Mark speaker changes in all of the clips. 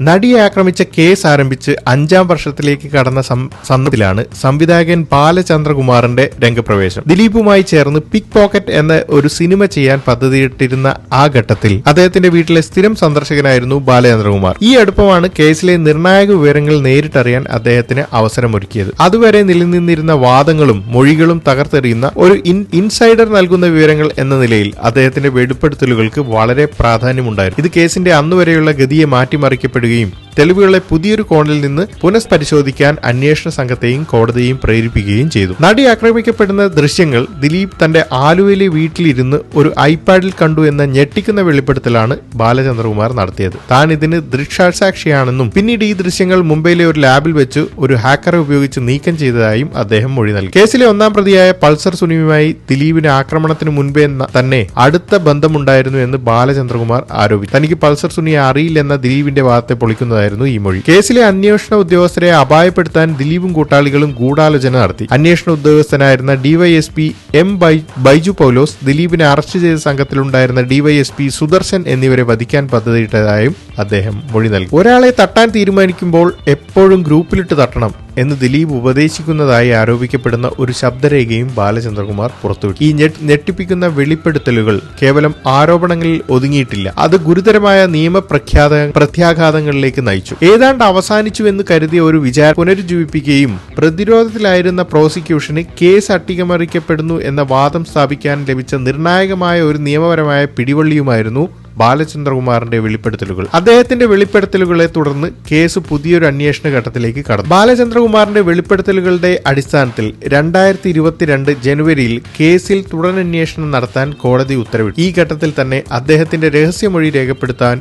Speaker 1: നടിയെ ആക്രമിച്ച കേസ് ആരംഭിച്ച് 5ാം വർഷത്തിലേക്ക് കടന്ന സന്ദർഭത്തിലാണ് സംവിധായകൻ ബാലചന്ദ്രകുമാറിന്റെ രംഗപ്രവേശം. ദിലീപുമായി ചേർന്ന് പിക് പോക്കറ്റ് എന്ന ഒരു സിനിമ ചെയ്യാൻ പദ്ധതിയിട്ടിരുന്ന ആ ഘട്ടത്തിൽ അദ്ദേഹത്തിന്റെ വീട്ടിലെ സ്ഥിരം സന്ദർശകനായിരുന്നു ബാലചന്ദ്രകുമാർ. ഈ അടുപ്പമാണ് കേസിലെ നിർണായക വിവരങ്ങൾ നേരിട്ടറിയാൻ അദ്ദേഹത്തിന് അവസരമൊരുക്കിയത്. അതുവരെ നിലനിന്നിരുന്ന വാദങ്ങളും മൊഴികളും തകർത്തെറിയുന്ന ഒരു ഇൻസൈഡർ നൽകുന്ന വിവരങ്ങൾ എന്ന നിലയിൽ അദ്ദേഹത്തിന്റെ വെളിപ്പെടുത്തലുകൾക്ക് വളരെ പ്രാധാന്യമുണ്ടായിരുന്നു. ഇത് കേസിന്റെ അന്നുവരെയുള്ള ഗതിയെ മാറ്റിമറിക്കപ്പെട്ടു തെളിവുകളെ പുതിയൊരു കോണിൽ നിന്ന് പുനഃപരിശോധിക്കാൻ അന്വേഷണ സംഘത്തെയും കോടതിയെയും പ്രേരിപ്പിക്കുകയും ചെയ്തു. നടി ആക്രമിക്കപ്പെടുന്ന ദൃശ്യങ്ങൾ ദിലീപ് തന്റെ ആലുവയിലെ വീട്ടിലിരുന്ന് ഒരു ഐപാഡിൽ കണ്ടു എന്ന ഞെട്ടിക്കുന്ന വെളിപ്പെടുത്തലാണ് ബാലചന്ദ്രകുമാർ നടത്തിയത്. താൻ ഇതിന് ദൃക്സാക്ഷിയാണെന്നും പിന്നീട് ഈ ദൃശ്യങ്ങൾ മുംബൈയിലെ ഒരു ലാബിൽ വെച്ച് ഒരു ഹാക്കറെ ഉപയോഗിച്ച് നീക്കം ചെയ്തതായും അദ്ദേഹം മൊഴി നൽകി. കേസിലെ 1ാം പ്രതിയായ പൾസർ സുനിയുമായി ദിലീപിന് ആക്രമണത്തിന് മുൻപേ തന്നെ അടുത്ത ബന്ധമുണ്ടായിരുന്നു എന്ന് ബാലചന്ദ്രകുമാർ ആരോപിച്ചു. തനിക്ക് പൾസർ സുനിയെ അറിയില്ലെന്ന ദിലീപിന്റെ വാദത്തെ പൊളിക്കുന്നതായിരുന്നു ഈ മൊഴി. കേസിലെ അന്വേഷണ ഉദ്യോഗസ്ഥരെ അപായപ്പെടുത്താൻ ദിലീപും കൂട്ടാളികളും ഗൂഢാലോചന നടത്തി. അന്വേഷണ ഉദ്യോഗസ്ഥനായിരുന്ന ഡിവൈഎസ്പി എം ബൈജു പൗലോസ്, ദിലീപിനെ അറസ്റ്റ് ചെയ്ത സംഘത്തിലുണ്ടായിരുന്ന ഡിവൈഎസ്പി സുദർശൻ എന്നിവരെ വധിക്കാൻ പദ്ധതിയിട്ടതായും അദ്ദേഹം മൊഴി നൽകി. ഒരാളെ തട്ടാൻ തീരുമാനിക്കുമ്പോൾ എപ്പോഴും ഗ്രൂപ്പിലിട്ട് തട്ടണം എന്ന് ദിലീപ് ഉപദേശിക്കുന്നതായി ആരോപിക്കപ്പെടുന്ന ഒരു ശബ്ദരേഖയും ബാലചന്ദ്രകുമാർ പുറത്തുവിട്ടു. ഈ ഞെട്ടിപ്പിക്കുന്ന വെളിപ്പെടുത്തലുകൾ കേവലം ആരോപണങ്ങളിൽ ഒതുങ്ങിയിട്ടില്ല. അത് ഗുരുതരമായ നിയമ പ്രത്യാഘാതങ്ങളിലേക്ക് നയിച്ചു. ഏതാണ്ട് അവസാനിച്ചുവെന്ന് കരുതിയ ഒരു വിചാരണ പുനരുജ്ജീവിപ്പിക്കുകയും പ്രതിരോധത്തിലായിരുന്ന പ്രോസിക്യൂഷന് കേസ് അട്ടിമറിക്കപ്പെടുന്നു എന്ന വാദം സ്ഥാപിക്കാൻ ലഭിച്ച നിർണായകമായ ഒരു നിയമപരമായ പിടിവള്ളിയുമായിരുന്നു ബാലചന്ദ്രകുമാറിന്റെ വെളിപ്പെടുത്തലുകൾ. അദ്ദേഹത്തിന്റെ വെളിപ്പെടുത്തലുകളെ തുടർന്ന് കേസ് പുതിയൊരു അന്വേഷണ ഘട്ടത്തിലേക്ക് കടന്നു. ബാലചന്ദ്രകുമാറിന്റെ വെളിപ്പെടുത്തലുകളുടെ അടിസ്ഥാനത്തിൽ 2022 ജനുവരിയിൽ കേസിൽ തുടരന്വേഷണം നടത്താൻ കോടതി ഉത്തരവിട്ടു. ഈ ഘട്ടത്തിൽ തന്നെ അദ്ദേഹത്തിന്റെ രഹസ്യമൊഴി രേഖപ്പെടുത്താൻ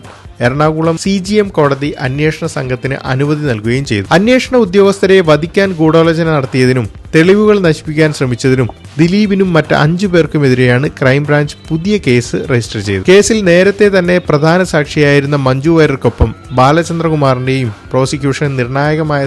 Speaker 1: എറണാകുളം CGM കോടതി അന്വേഷണ സംഘത്തിന് അനുമതി നൽകുകയും ചെയ്തു. അന്വേഷണ ഉദ്യോഗസ്ഥരെ വധിക്കാൻ ഗൂഢാലോചന നടത്തിയതിനും തെളിവുകൾ നശിപ്പിക്കാൻ ശ്രമിച്ചതിനും ദിലീപിനും മറ്റ് 5 പേർക്കുമെതിരെയാണ് ക്രൈംബ്രാഞ്ച് പുതിയ കേസ് രജിസ്റ്റർ ചെയ്തത്. കേസിൽ നേരത്തെ തന്നെ പ്രധാന സാക്ഷിയായിരുന്ന മഞ്ജു വാര്യർക്കൊപ്പം ബാലചന്ദ്രകുമാറിന്റെയും പ്രോസിക്യൂഷൻ നിർണായകമായ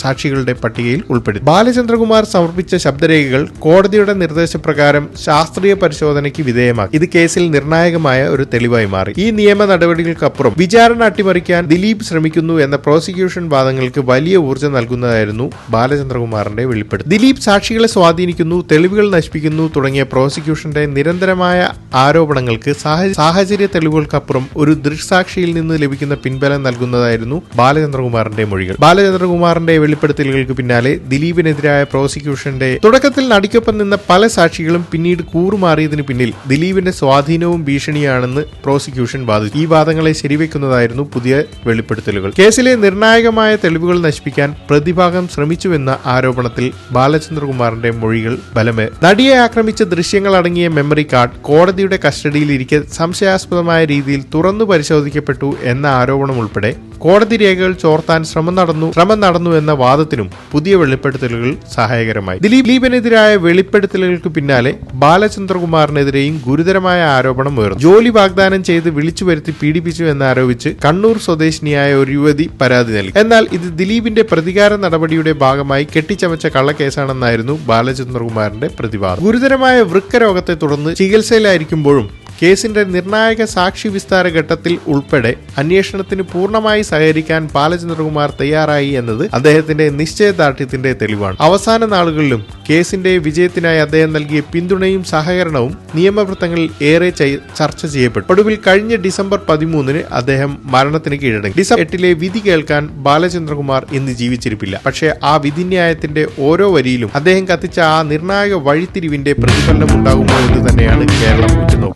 Speaker 1: സാക്ഷികളുടെ പട്ടികയിൽ ഉൾപ്പെടുത്തി. ബാലചന്ദ്രകുമാർ സമർപ്പിച്ച ശബ്ദരേഖകൾ കോടതിയുടെ നിർദ്ദേശപ്രകാരം ശാസ്ത്രീയ പരിശോധനയ്ക്ക് വിധേയമാക്കി. ഇത് കേസിൽ നിർണായകമായ ഒരു തെളിവായി മാറി. ഈ നിയമ നടപടികൾക്കപ്പുറം വിചാരണ അട്ടിമറിക്കാൻ ദിലീപ് ശ്രമിക്കുന്നു എന്ന പ്രോസിക്യൂഷൻ വാദങ്ങൾക്ക് വലിയ ഊർജ്ജം നൽകുന്നതായിരുന്നു ബാലചന്ദ്രകുമാറിന്റെ വെളിപ്പെടുത്തൽ. ദിലീപ് സാക്ഷികളെ സ്വാധീനിക്കുന്നു, തെളിവുകൾ നശിപ്പിക്കുന്നു തുടങ്ങിയ പ്രോസിക്യൂഷന്റെ നിരന്തരമായ ആരോപണങ്ങൾക്ക് സാഹചര്യ തെളിവുകൾക്കപ്പുറം ഒരു ദൃക്സാക്ഷിയിൽ നിന്ന് ലഭിക്കുന്ന പിൻബലം നൽകുന്നതായിരുന്നു ബാലചന്ദ്രകുമാറിന്റെ മൊഴികൾ. ബാലചന്ദ്രകുമാറിന്റെ വെളിപ്പെടുത്തലുകൾക്ക് പിന്നാലെ ദിലീപിനെതിരായ പ്രോസിക്യൂഷന്റെ തുടക്കത്തിൽ നടിക്കൊപ്പം നിന്ന പല സാക്ഷികളും പിന്നീട് കൂറുമാറിയതിന് പിന്നിൽ ദിലീപിന്റെ സ്വാധീനവും ഭീഷണിയാണെന്ന് പ്രോസിക്യൂഷൻ വാദിച്ചു. ഈ വാദങ്ങളെ ശരിവെക്കുന്നതായിരുന്നു പുതിയ വെളിപ്പെടുത്തലുകൾ. കേസിലെ നിർണായകമായ തെളിവുകൾ നശിപ്പിക്കാൻ പ്രതിഭാഗം ശ്രമിച്ചുവെന്ന ആരോപണത്തിൽ ബാലചന്ദ്രകുമാറിന്റെ മൊഴികൾ ബലമേ. നടിയെ ആക്രമിച്ച ദൃശ്യങ്ങൾ അടങ്ങിയ മെമ്മറി കാർഡ് കോടതിയുടെ കസ്റ്റഡിയിലിരിക്കെ സംശയാസ്പദമായ രീതിയിൽ തുറന്നു പരിശോധിക്കപ്പെട്ടു എന്ന ആരോപണം ഉൾപ്പെടെ കോടതി രേഖകൾ ചോർത്താൻ ശ്രമം നടന്നു എന്ന വാദത്തിനും പുതിയ വെളിപ്പെടുത്തലുകൾ സഹായകരമായി. ദിലീപിനെതിരായ വെളിപ്പെടുത്തലുകൾക്ക് പിന്നാലെ ബാലചന്ദ്രകുമാറിനെതിരെയും ഗുരുതരമായ ആരോപണം ഉയർന്നു. ജോലി വാഗ്ദാനം ചെയ്ത് വിളിച്ചു വരുത്തി പീഡിപ്പിച്ചു എന്നാരോപിച്ച് കണ്ണൂർ സ്വദേശിനിയായ ഒരു യുവതി പരാതി നൽകി. എന്നാൽ ഇത് ദിലീപിന്റെ പ്രതികാര നടപടിയുടെ ഭാഗമായി കെട്ടിച്ചമച്ച കള്ളക്കേസാണെന്നായിരുന്നു ബാലചന്ദ്രകുമാറിന്റെ പ്രതിവാദം. ഗുരുതരമായ വൃക്ക രോഗത്തെ തുടർന്ന് ചികിത്സയിലായിരിക്കുമ്പോഴും കേസിന്റെ നിർണായക സാക്ഷി വിസ്താര ഘട്ടത്തിൽ ഉൾപ്പെടെ അന്വേഷണത്തിന് പൂർണ്ണമായി സഹകരിക്കാൻ ബാലചന്ദ്രകുമാർ തയ്യാറായി എന്നത് അദ്ദേഹത്തിന്റെ നിശ്ചയദാർഢ്യത്തിന്റെ തെളിവാണ്. അവസാന നാളുകളിലും കേസിന്റെ വിജയത്തിനായി അദ്ദേഹം നൽകിയ പിന്തുണയും സഹകരണവും നിയമവൃത്തങ്ങളിൽ ഏറെ ചർച്ച ചെയ്യപ്പെട്ടു. ഒടുവിൽ കഴിഞ്ഞ ഡിസംബർ 13 അദ്ദേഹം മരണത്തിന് കീഴടങ്ങി. ഡിസംബർ 8 വിധി കേൾക്കാൻ ബാലചന്ദ്രകുമാർ ഇന്ന് ജീവിച്ചിരിപ്പില്ല. പക്ഷേ ആ വിധിന്യായത്തിന്റെ ഓരോ വരിയിലും അദ്ദേഹം കത്തിച്ച ആ നിർണായക വഴിത്തിരിവിന്റെ പ്രതിഫലനം ഉണ്ടാകുമോ എന്ന് തന്നെയാണ് കേരളം ഉറ്റുനോക്കുന്നത്.